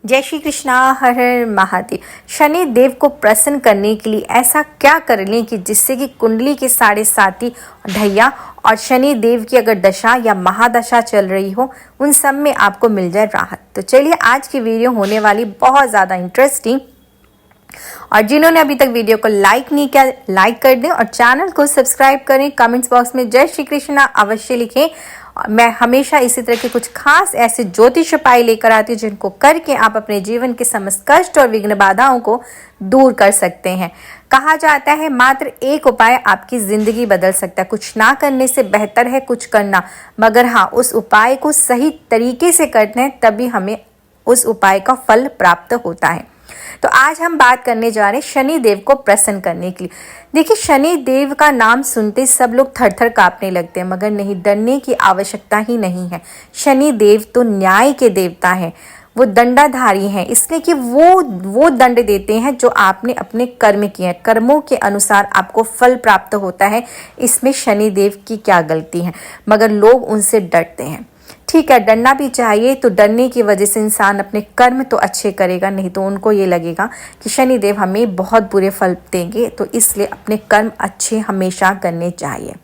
जय श्री कृष्णा, हर हर महादेव। शनि देव को प्रसन्न करने के लिए ऐसा क्या कर लें कि जिससे कि कुंडली के 7.5 ढैया और शनि देव की अगर दशा या महादशा चल रही हो उन सब में आपको मिल जाए राहत। तो चलिए, आज की वीडियो होने वाली बहुत ज़्यादा इंटरेस्टिंग, और जिन्होंने अभी तक वीडियो को लाइक नहीं किया लाइक कर दें और चैनल को सब्सक्राइब करें। कमेंट्स बॉक्स में जय श्री कृष्णा अवश्य लिखें। मैं हमेशा इसी तरह के कुछ खास ऐसे ज्योतिष उपाय लेकर आती हूँ जिनको करके आप अपने जीवन के समस्त कष्ट और विघ्न बाधाओं को दूर कर सकते हैं। कहा जाता है मात्र एक उपाय आपकी जिंदगी बदल सकता है। कुछ ना करने से बेहतर है कुछ करना, मगर हाँ, उस उपाय को सही तरीके से करते हैं तभी हमें उस उपाय का फल प्राप्त होता है। तो आज हम बात करने जा रहे हैं शनि देव को प्रसन्न करने के लिए। देखिए, शनि देव का नाम सुनते सब लोग थर थर कांपने लगते हैं, मगर नहीं, डरने की आवश्यकता ही नहीं है। शनि देव तो न्याय के देवता हैं, वो दंडाधारी हैं, इसलिए कि वो दंड देते हैं जो आपने अपने कर्म किए हैं। कर्मों के अनुसार आपको फल प्राप्त होता है। इसमें शनि देव की क्या गलती है, मगर लोग उनसे डरते हैं। ठीक है, डरना भी चाहिए। तो डरने की वजह से इंसान अपने कर्म तो अच्छे करेगा, नहीं तो उनको ये लगेगा कि शनि देव हमें बहुत बुरे फल देंगे, तो इसलिए अपने कर्म अच्छे हमेशा करने चाहिए।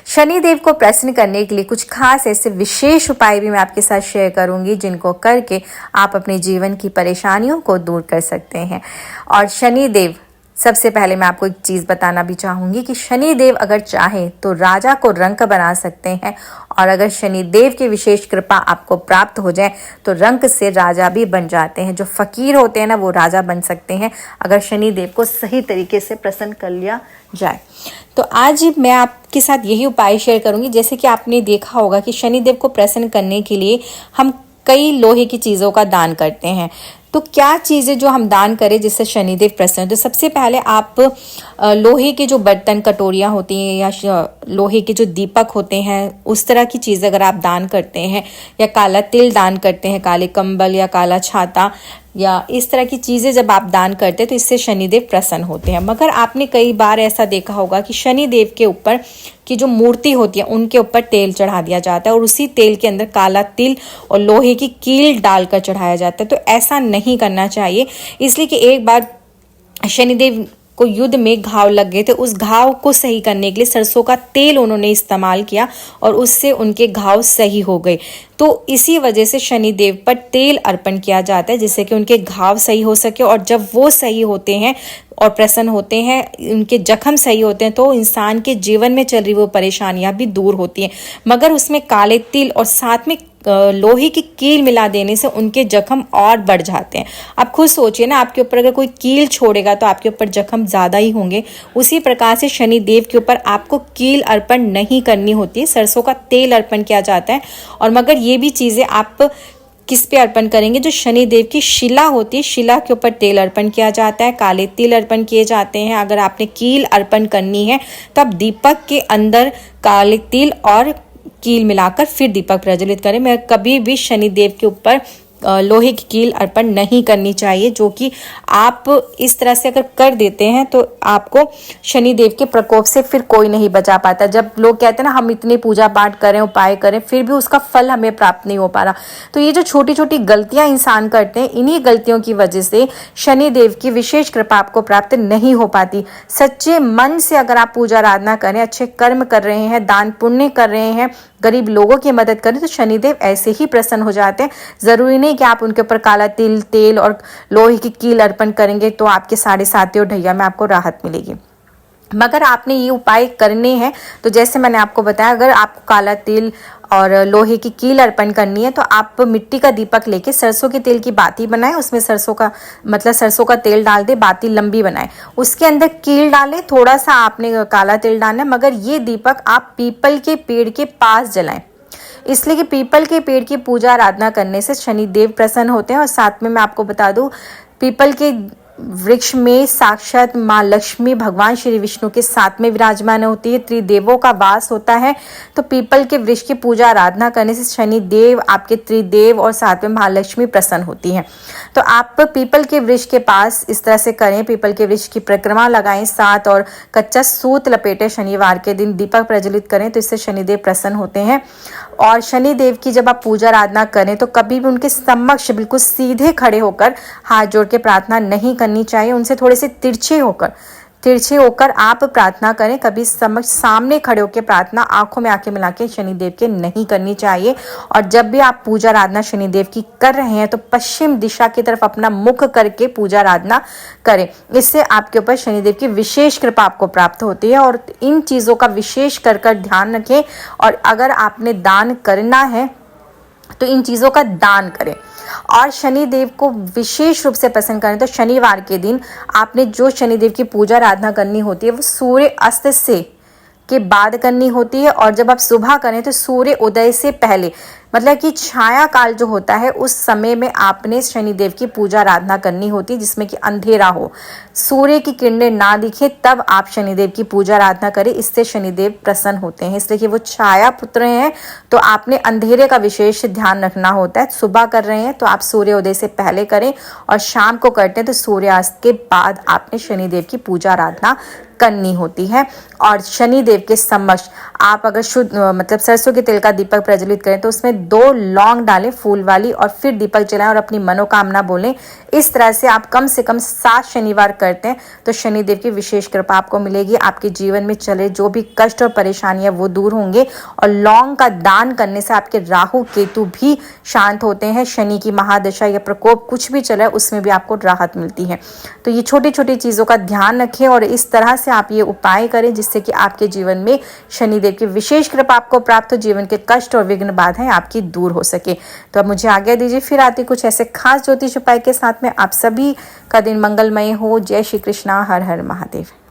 शनि देव को प्रसन्न करने के लिए कुछ खास ऐसे विशेष उपाय भी मैं आपके साथ शेयर करूंगी जिनको करके आप अपने जीवन की परेशानियों को दूर कर सकते हैं। और शनि देव, सबसे पहले मैं आपको एक चीज़ बताना भी चाहूँगी कि शनि देव अगर चाहे तो राजा को रंक बना सकते हैं, और अगर शनि देव की विशेष कृपा आपको प्राप्त हो जाए तो रंक से राजा भी बन जाते हैं। जो फकीर होते हैं ना, वो राजा बन सकते हैं अगर शनि देव को सही तरीके से प्रसन्न कर लिया जाए। तो आज मैं आपके साथ यही उपाय शेयर करूँगी। जैसे कि आपने देखा होगा कि शनि देव को प्रसन्न करने के लिए हम कई लोहे की चीज़ों का दान करते हैं। तो क्या चीज़ें जो हम दान करें जिससे शनिदेव प्रसन्न हो? तो सबसे पहले आप लोहे के जो बर्तन कटोरियाँ होती हैं या लोहे के जो दीपक होते हैं, उस तरह की चीज़ अगर आप दान करते हैं, या काला तिल दान करते हैं, काले कंबल या काला छाता, या इस तरह की चीज़ें जब आप दान करते हैं तो इससे शनिदेव प्रसन्न होते हैं। मगर आपने कई बार ऐसा देखा होगा कि शनिदेव के ऊपर की जो मूर्ति होती है उनके ऊपर तेल चढ़ा दिया जाता है और उसी तेल के अंदर काला तिल और लोहे की कील डालकर चढ़ाया जाता है। तो ऐसा नहीं करना चाहिए, इसलिए कि एक बार शनिदेव को युद्ध में घाव लग गए थे। उस घाव को सही करने के लिए सरसों का तेल उन्होंने इस्तेमाल किया और उससे उनके घाव सही हो गए। तो इसी वजह से शनि देव पर तेल अर्पण किया जाता है जिससे कि उनके घाव सही हो सके, और जब वो सही होते हैं और प्रसन्न होते हैं, उनके जख्म सही होते हैं, तो इंसान के जीवन में चल रही वो परेशानियां भी दूर होती हैं। मगर उसमें काले तिल और साथ में लोहे की कील मिला देने से उनके जख्म और बढ़ जाते हैं। आप खुद सोचिए ना, आपके ऊपर अगर कोई कील छोड़ेगा तो आपके ऊपर जख्म ज़्यादा ही होंगे। उसी प्रकार से शनि देव के ऊपर आपको कील अर्पण नहीं करनी होती है, सरसों का तेल अर्पण किया जाता है। और मगर ये भी चीज़ें आप किस पे अर्पण करेंगे? जो शनि देव की शिला होती है, शिला के ऊपर तेल अर्पण किया जाता है, काले तिल अर्पण किए जाते हैं। अगर आपने कील अर्पण करनी है तो आप दीपक के अंदर काले तिल और कील मिलाकर फिर दीपक प्रज्वलित करें। मैं कभी भी शनि देव के ऊपर लोहे की कील अर्पण नहीं करनी चाहिए, जो कि आप इस तरह से अगर कर देते हैं तो आपको शनि देव के प्रकोप से फिर कोई नहीं बचा पाता। जब लोग कहते हैं ना, हम इतने पूजा पाठ करें, उपाय करें, फिर भी उसका फल हमें प्राप्त नहीं हो पा रहा, तो ये जो छोटी छोटी गलतियां इंसान करते हैं, इन्हीं गलतियों की वजह से शनि देव की विशेष कृपा आपको प्राप्त नहीं हो पाती। सच्चे मन से अगर आप पूजा आराधना करें, अच्छे कर्म कर रहे हैं, दान पुण्य कर रहे हैं, गरीब लोगों की मदद करें, तो शनिदेव ऐसे ही प्रसन्न हो जाते हैं। जरूरी नहीं कि आप उनके ऊपर काला तिल, तेल और लोहे की कील अर्पण करेंगे तो आपके 7.5 ढैया में आपको राहत मिलेगी। मगर आपने ये उपाय करने हैं तो जैसे मैंने आपको बताया, अगर आपको काला तिल और लोहे की कील अर्पण करनी है तो आप मिट्टी का दीपक लेके सरसों के तेल की बाती बनाएं, उसमें सरसों का तेल डाल दे, बाती लंबी बनाएं, उसके अंदर कील डालें, थोड़ा सा आपने काला तिल डालना है। मगर ये दीपक आप पीपल के पेड़ के पास जलाएं, इसलिए कि पीपल के पेड़ की पूजा आराधना करने से शनि देव प्रसन्न होते हैं। और साथ में मैं आपको बता दूं, पीपल के वृक्ष में साक्षात माँ लक्ष्मी भगवान श्री विष्णु के साथ में विराजमान होती है, त्रिदेवों का वास होता है। तो पीपल के वृक्ष की पूजा आराधना करने से शनि देव, आपके त्रिदेव और साथ में महालक्ष्मी प्रसन्न होती हैं। तो आप पीपल के वृक्ष के पास इस तरह से करें, पीपल के वृक्ष की परिक्रमा लगाएं साथ, और कच्चा सूत लपेटे शनिवार के दिन दीपक प्रज्वलित करें, तो इससे शनिदेव प्रसन्न होते हैं। और शनि देव की जब आप पूजा आराधना करें तो कभी भी उनके समक्ष बिल्कुल सीधे खड़े होकर हाथ जोड़ के प्रार्थना नहीं करनी चाहिए। उनसे थोड़े से तिरछे होकर आप प्रार्थना करें। कभी समक्ष सामने खड़े होकर प्रार्थना आंखों में आंखें मिला के शनिदेव के नहीं करनी चाहिए। और जब भी आप पूजा आराधना शनिदेव की कर रहे हैं तो पश्चिम दिशा की तरफ अपना मुख करके पूजा आराधना करें। इससे आपके ऊपर शनिदेव की विशेष कृपा आपको प्राप्त होती है। और इन चीज़ों का विशेष कर ध्यान रखें। और अगर आपने दान करना है तो इन चीज़ों का दान करें। और शनि देव को विशेष रूप से पसंद करें तो शनिवार के दिन आपने जो शनिदेव की पूजा आराधना करनी होती है वो सूर्य अस्त से के बाद करनी होती है। और जब आप सुबह करें तो सूर्य उदय से पहले, मतलब कि छाया काल जो होता है उस समय में आपने शनिदेव की पूजा आराधना करनी होती है, जिसमें कि अंधेरा हो, सूर्य की किरणें ना दिखे, तब आप शनिदेव की पूजा आराधना करें। इससे शनिदेव प्रसन्न होते हैं, इसलिए कि वो छाया पुत्र हैं। तो आपने अंधेरे का विशेष ध्यान रखना होता है। सुबह कर रहे हैं तो आप सूर्योदय से पहले करें, और शाम को करते हैं तो सूर्यास्त के बाद आपने शनिदेव की पूजा आराधना करनी होती है। और शनि देव के समक्ष आप अगर शुद्ध मतलब सरसों के तेल का दीपक प्रज्वलित करें तो उसमें 2 लौंग डालें फूल वाली, और फिर दीपक जलाएं और अपनी मनोकामना बोलें। इस तरह से आप कम से कम 7 शनिवार करते हैं तो शनिदेव की विशेष कृपा आपको मिलेगी। आपके जीवन में चले जो भी कष्ट और परेशानियां वो दूर होंगे। और लौंग का दान करने से आपके राहु केतु भी शांत होते हैं। शनि की महादशा या प्रकोप कुछ भी चला है उसमें भी आपको राहत मिलती है। तो ये छोटी छोटी चीज़ों का ध्यान रखें और इस तरह से आप ये उपाय करें जिससे कि आपके जीवन में शनिदेव की विशेष कृपा आपको प्राप्त हो, जीवन के कष्ट और विघ्न बाधाएं आपकी दूर हो सके। तो अब मुझे आज्ञा दीजिए, फिर आती कुछ ऐसे खास ज्योतिष उपाय के साथ में। आप सभी का दिन मंगलमय हो। जय श्री कृष्णा। हर हर महादेव।